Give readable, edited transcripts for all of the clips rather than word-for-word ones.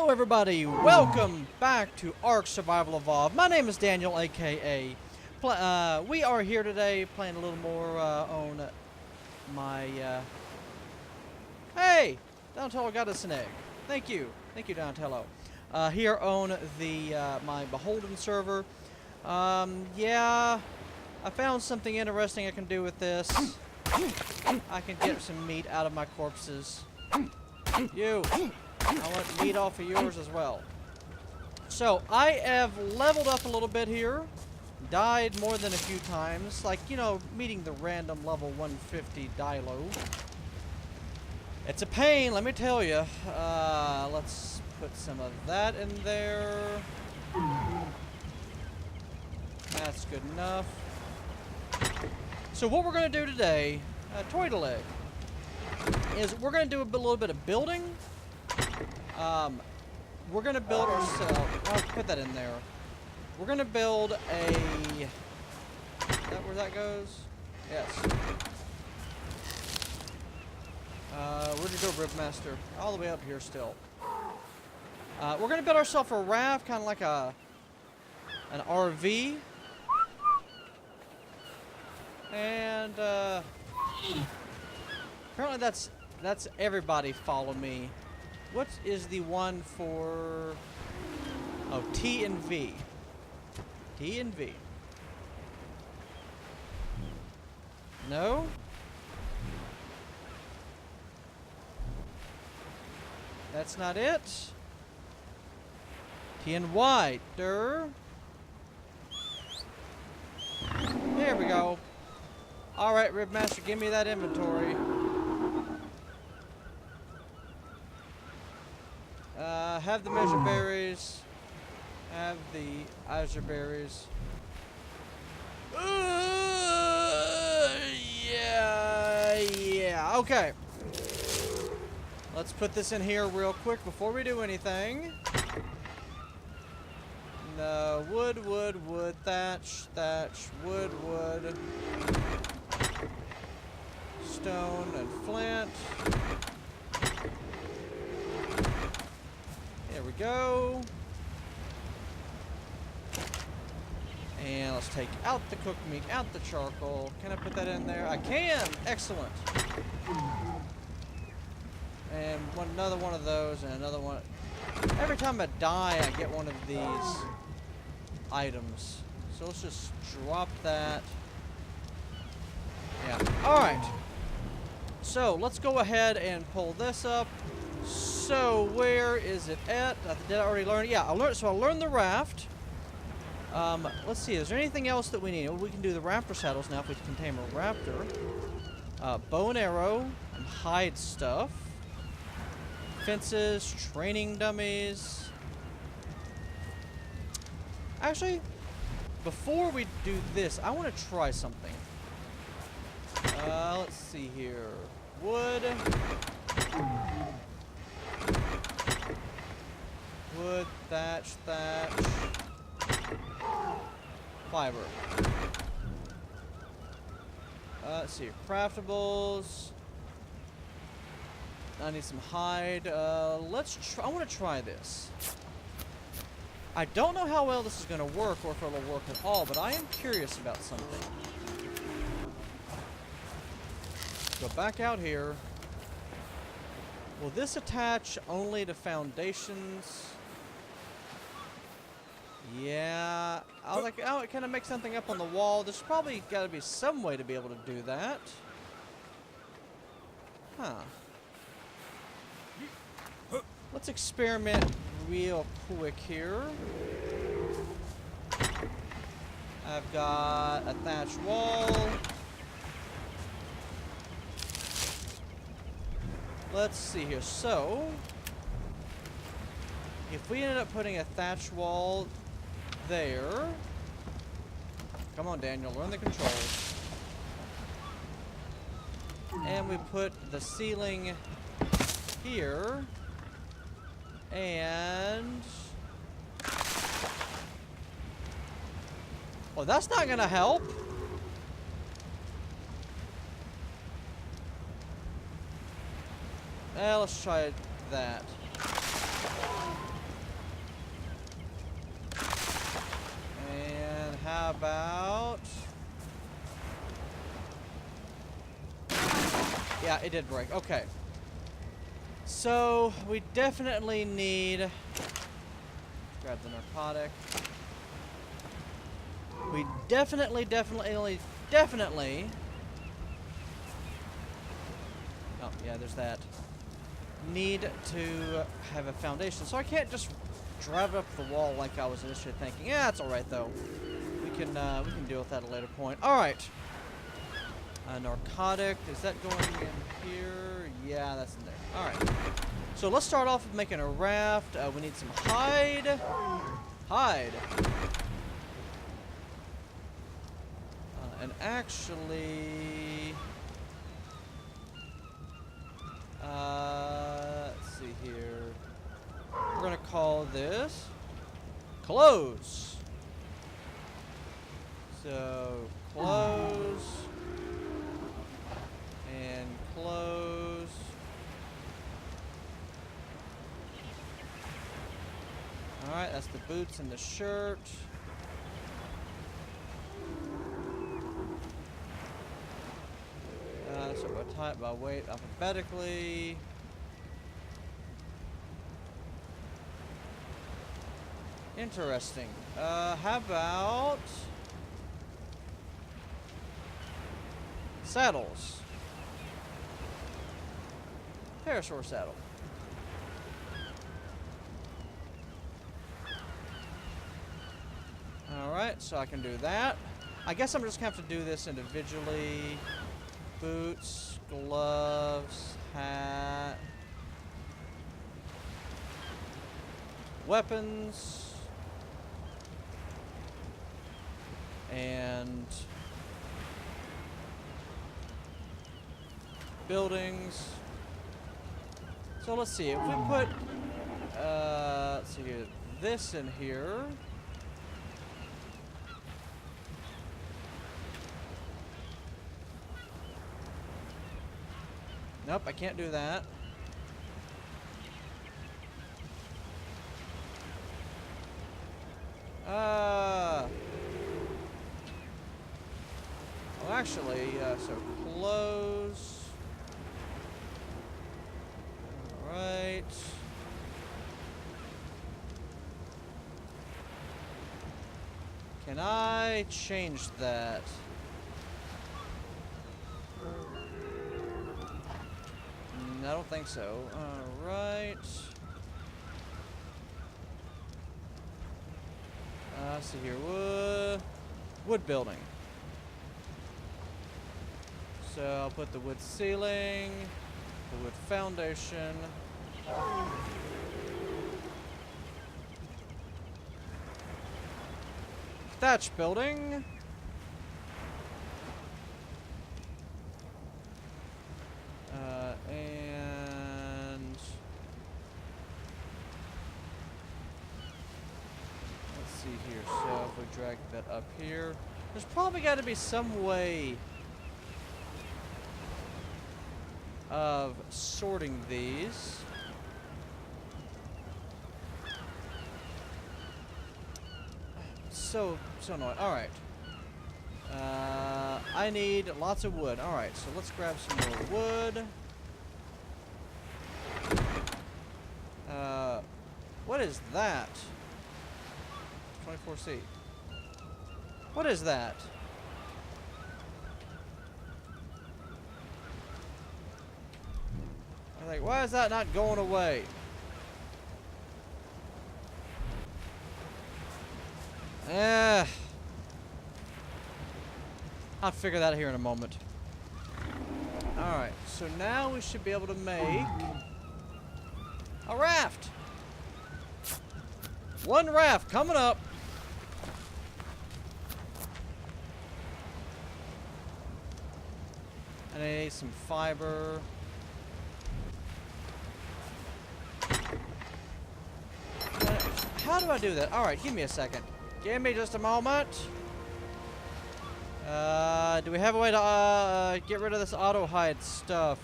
Hello everybody, welcome back to ARK Survival Evolved. My name is DanielAKA. We are here today playing a little more on my... Hey! Donatello got us an egg. Thank you. Thank you, Donatello. Here on the my Beholden server. Yeah, I found something interesting I can do with this. I can get some meat out of my corpses. You! I want meat off of yours as well. So, I have leveled up a little bit here. Died more than a few times. Like, you know, meeting the random level 150 Dilo. It's a pain, let me tell you. Let's put some of that in there. That's good enough. So what we're going to do today, Toidle Egg, is we're going to do a little bit of building. We're going to build ourselves... I'll put that in there. We're going to build a... Is that where that goes? Yes. Where'd you go, Ribmaster? All the way up here still. We're going to build ourselves a raft, kind of like an RV. And, apparently that's everybody follow me. What is the one for... Oh, T and V. T and V. No? That's not it. T and Y. There we go. Alright, Ribmaster, give me that inventory. Have the measure berries. Have the azure berries. Yeah, okay. Let's put this in here real quick before we do anything. No, wood, thatch, wood. Stone and flint. There we go. And let's take out the cooked meat, out the charcoal. Can I put that in there? I can! Excellent. And another one of those, and another one. Every time I die, I get one of these items. So let's just drop that. Yeah. Alright. So, let's go ahead and pull this up. So, where is it at? Did I already learn? Yeah, I learned the raft. Let's see, is there anything else that we need? Well, we can do the raptor saddles now if we can tame a raptor. Bow and arrow and hide stuff. Fences, training dummies. Actually, before we do this, I want to try something. Let's see here. Wood. Wood, thatch. Fiber. Let's see. Craftables. I need some hide. I want to try this. I don't know how well this is going to work or if it'll work at all, but I am curious about something. Go back out here. Will this attach only to foundations? Yeah. I was like, oh, it kind of makes something up on the wall. There's probably got to be some way to be able to do that. Huh. Let's experiment real quick here. I've got a thatched wall. Let's see here. So, if we ended up putting a thatch wall there. Come on, Daniel, learn the controls. And we put the ceiling here. And... well, that's not gonna help. Let's try that. And how about... Yeah, it did break. Okay. So, we definitely need... Grab the narcotic. We definitely... Oh, yeah, there's that. Need to have a foundation. So I can't just drive it up the wall like I was initially thinking. Yeah, it's alright, though. We can deal with that at a later point. Alright. Narcotic. Is that going in here? Yeah, that's in there. Alright. So let's start off with making a raft. We need some hide. Hide. And actually... let's see here. We're going to call this... Close. So, close. And close. Alright, that's the boots and the shirt. So we'll type by weight alphabetically. Interesting. How about saddles? Parasaur saddle. Alright, so I can do that. I guess I'm just going to have to do this individually. Boots, gloves, hat, weapons, and buildings. So let's see, if we put, let's see here, this in here. Nope, I can't do that. Well, actually, so close. Alright. Can I change that? I don't think so. Alright. Let's see here. Wood building. So I'll put the wood ceiling, the wood foundation. Thatch building. And let's see here. So if we drag that up here, there's probably got to be some way of sorting these. So annoying. All right. I need lots of wood. All right, so let's grab some more wood. What is that? 24C. What is that? I'm like, why is that not going away? I'll figure that out here in a moment. Alright, so now we should be able to make a raft. One raft coming up. And I need some fiber. How do I do that? Alright, give me a second. Give me just a moment. Do we have a way to get rid of this auto hide stuff?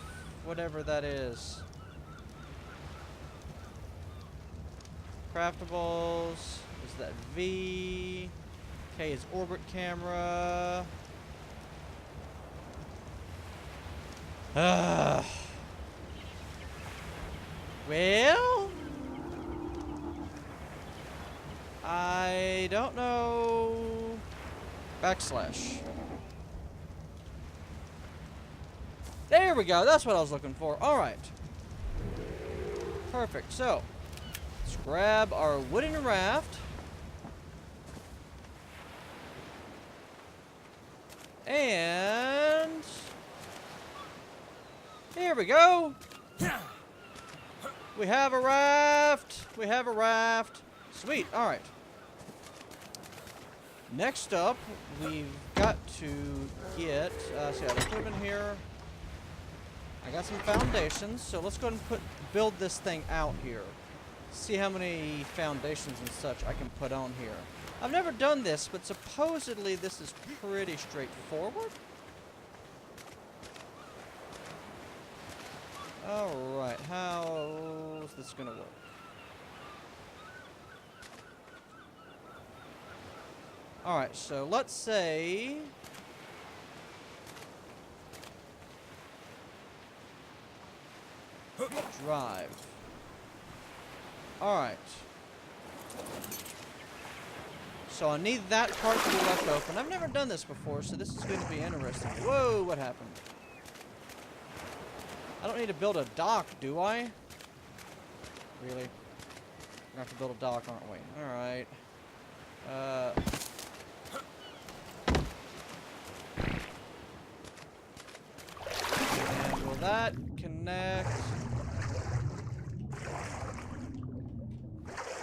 Whatever that is. Craftables. Is that V? Okay, his orbit camera. Well, I don't know. Backslash. There we go. That's what I was looking for. All right. Perfect. So, let's grab our wooden raft. And here we go. We have a raft. We have a raft. Sweet. All right. Next up, we've got to get. See, I'll put them in here. I got some foundations, so let's go ahead and build this thing out here. See how many foundations and such I can put on here. I've never done this, but supposedly this is pretty straightforward. Alright, how's this gonna work? Alright, so let's say drive. Alright. So I need that part to be left open. I've never done this before, so this is going to be interesting. Whoa, what happened? I don't need to build a dock, do I? Really? We're going to have to build a dock, aren't we? Alright. And will that connect?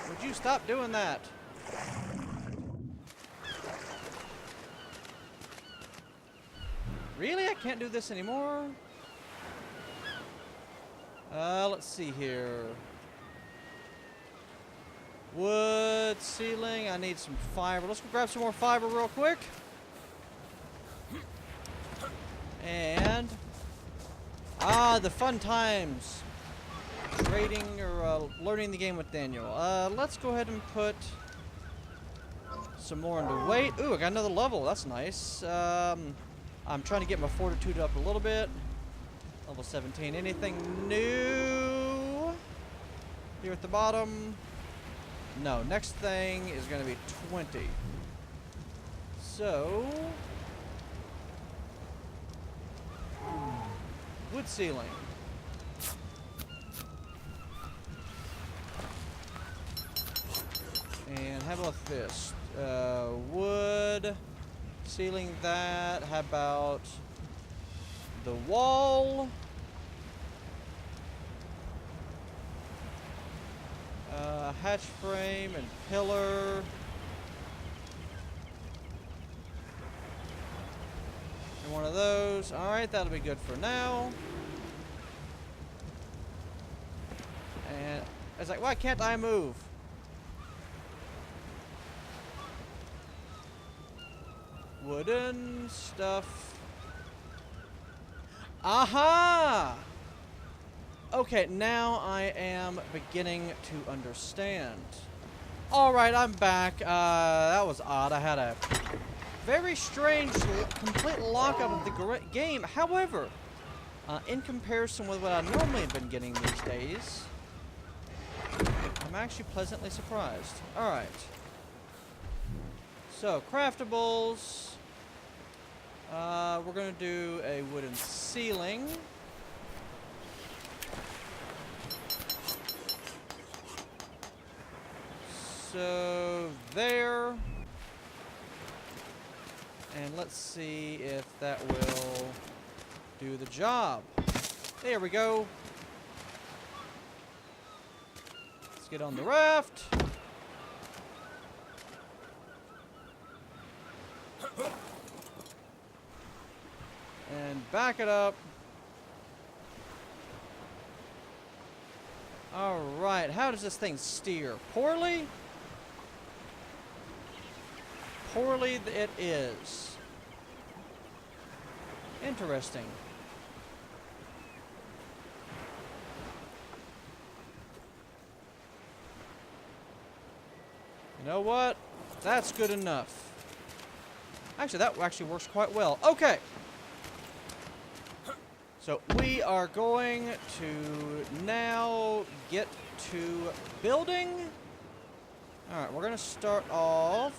Would you stop doing that? Really? I can't do this anymore? Let's see here. Wood, ceiling. I need some fiber. Let's go grab some more fiber real quick. And the fun times. Trading or learning the game with Daniel. Let's go ahead and put some more into weight. Ooh, I got another level. That's nice. I'm trying to get my fortitude up a little bit. Level 17. Anything new here at the bottom? No. Next thing is going to be 20. So, wood ceiling. And how about this? Wood ceiling that. How about the wall? Hatch frame and pillar. And one of those. Alright, that'll be good for now. And it's like, why can't I move? Wooden stuff. Aha! Okay, now I am beginning to understand. Alright, I'm back. That was odd. I had a very strange, complete lockup of the game. However, in comparison with what I normally have been getting these days, I'm actually pleasantly surprised. Alright. So, craftables. We're going to do a wooden ceiling. So, there. And let's see if that will do the job. There we go. Let's get on the raft. And back it up. Alright, how does this thing steer? Poorly? Poorly it is. Interesting. You know what? That's good enough. Actually, that actually works quite well. Okay. So we are going to now get to building. Alright, we're going to start off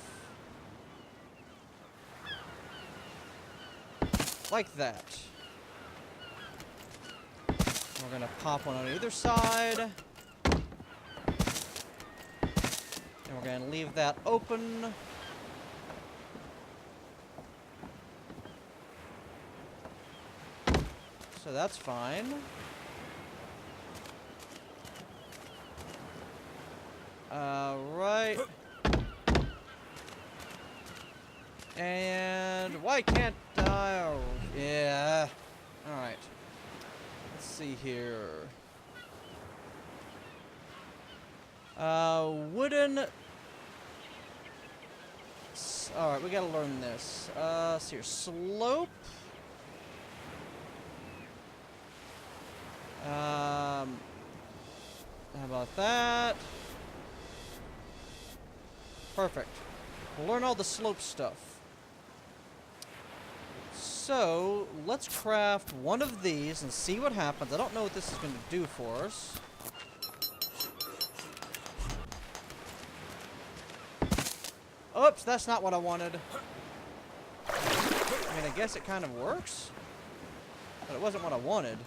like that. We're going to pop one on either side. And we're going to leave that open. So that's fine. Right. And why can't I? Oh, yeah. Alright. Let's see here. Wooden. Alright, we gotta learn this. Let's see here. Slope. How about that? Perfect. We'll learn all the slope stuff. So, let's craft one of these and see what happens. I don't know what this is going to do for us. Oops, that's not what I wanted. I mean, I guess it kind of works. But it wasn't what I wanted.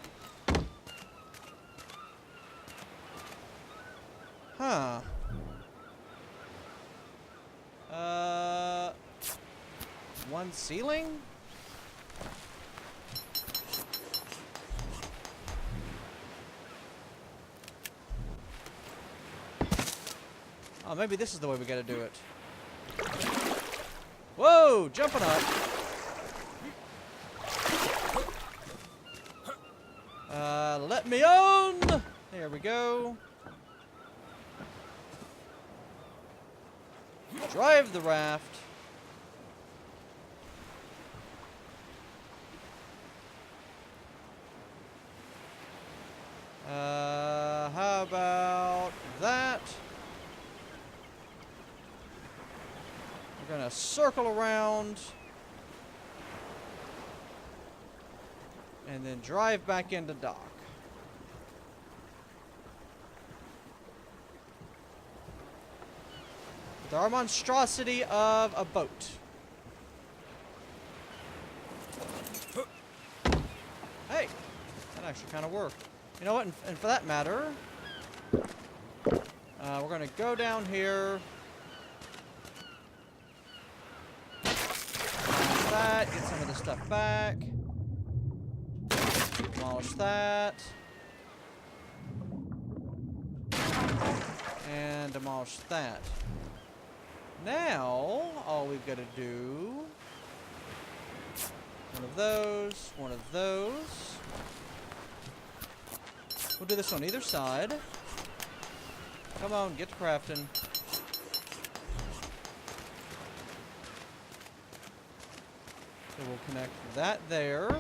Huh. One ceiling? Oh, maybe this is the way we gotta do it. Whoa! Jumping up! Let me on! There we go. Drive the raft. How about that? We're gonna circle around and then drive back into dock. With our monstrosity of a boat. Hey, that actually kind of worked. You know what? And for that matter, we're gonna go down here. That, get some of the stuff back. Demolish that. And demolish that. Now, all we've got to do, one of those, one of those. We'll do this on either side. Come on, get to crafting. So we'll connect that there.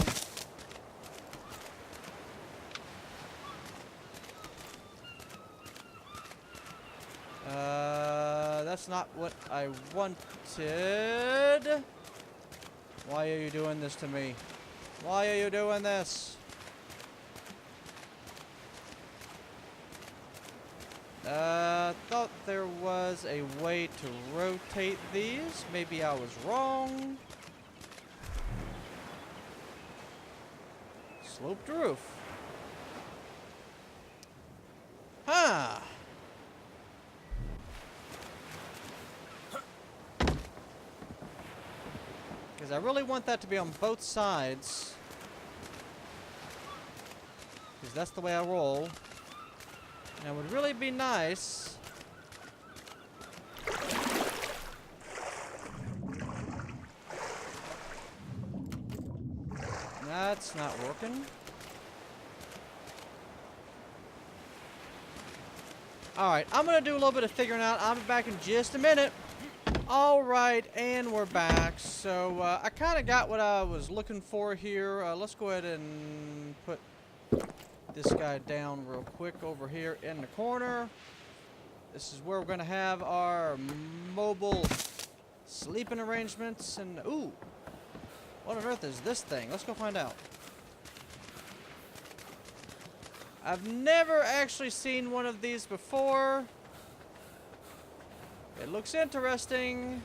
That's not what I wanted. Why are you doing this to me? Why are you doing this? Thought there was a way to rotate these. Maybe I was wrong. Sloped roof. Huh. Because I really want that to be on both sides. Because that's the way I roll. And it would really be nice. That's not working. Alright, I'm going to do a little bit of figuring out. I'll be back in just a minute. Alright, and we're back. So, I kind of got what I was looking for here. Let's go ahead and put this guy down real quick over here in the corner. This is where we're going to have our mobile Sleeping arrangements and... Ooh! What on earth is this thing? Let's go find out. I've never actually seen one of these before. It looks interesting.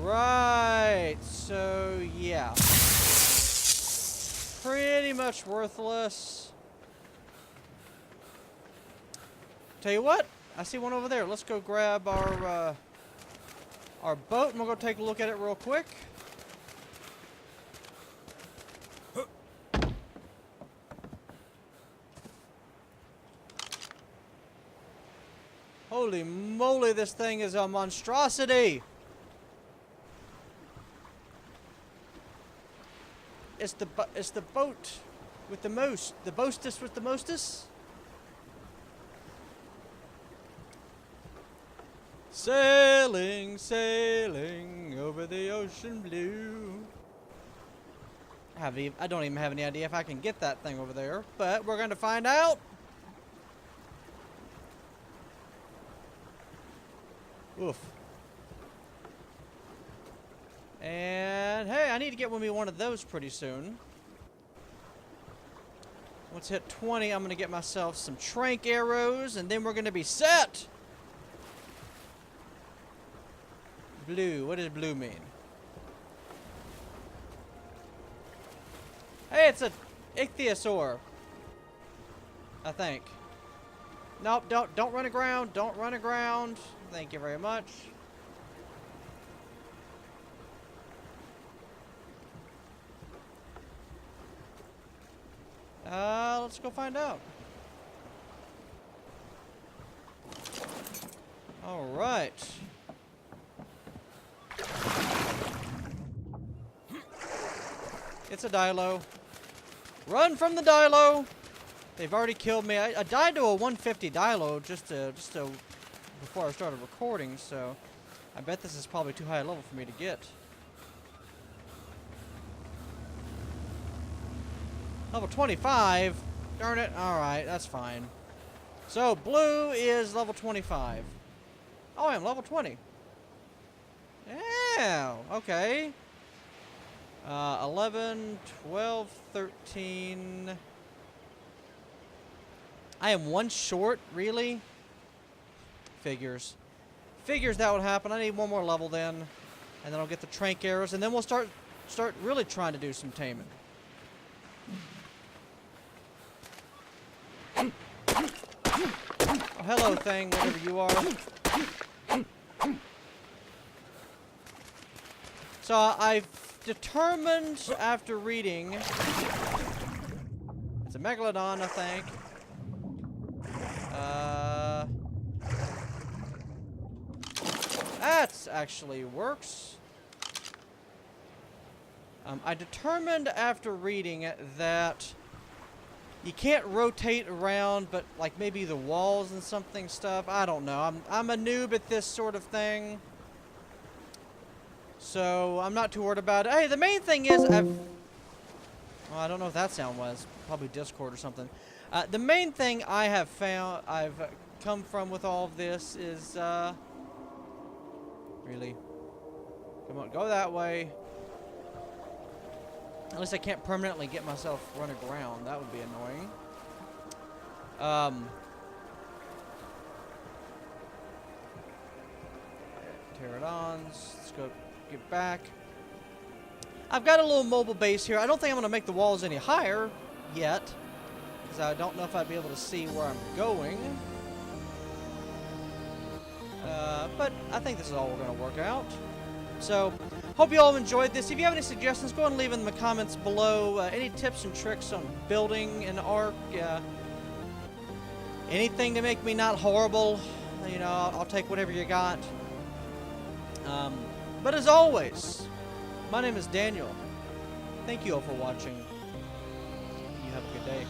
Right, so yeah. Pretty much worthless. Tell you what, I see one over there. Let's go grab our boat and we'll go take a look at it real quick. Holy moly, this thing is a monstrosity! It's the boat with the most, the boastest with the mostest. Sailing, sailing over the ocean blue. I don't even have any idea if I can get that thing over there, but we're gonna find out. Oof. And hey, I need to get me one of those pretty soon. Once I hit 20, I'm gonna get myself some trank arrows, and then we're gonna be set. Blue. What does blue mean? Hey, it's a ichthyosaur. I think. Nope, don't run aground. Don't run aground. Thank you very much. Let's go find out. All right. It's a Dilo. Run from the Dilo! They've already killed me. I died to a 150 Dilo just before I started recording, so I bet this is probably too high a level for me to get. Level 25? Darn it. Alright, that's fine. So, blue is level 25. Oh, I am level 20. Yeah, okay. 11, 12, 13. I am one short, really? Figures. Figures that would happen. I need one more level then. And then I'll get the trank arrows. And then we'll start really trying to do some taming. Oh, hello, thing, whatever you are. So I've determined after reading, it's a megalodon, I think. That actually works. I determined after reading that you can't rotate around, but like maybe the walls and something stuff. I don't know. I'm a noob at this sort of thing. So, I'm not too worried about it. Hey, the main thing is, well, I don't know what that sound was. Probably Discord or something. The main thing I have found, I've come from with all of this is, really? Come on, go that way. At least I can't permanently get myself run aground. That would be annoying. Pterodons. Let's go get back. I've got a little mobile base here. I don't think I'm going to make the walls any higher yet, because I don't know if I'd be able to see where I'm going. But I think this is all we're going to work out. So, hope you all enjoyed this. If you have any suggestions, go ahead and leave them in the comments below. Any tips and tricks on building an ARK? Anything to make me not horrible, you know, I'll take whatever you got. But as always, my name is Daniel. Thank you all for watching. You have a good day.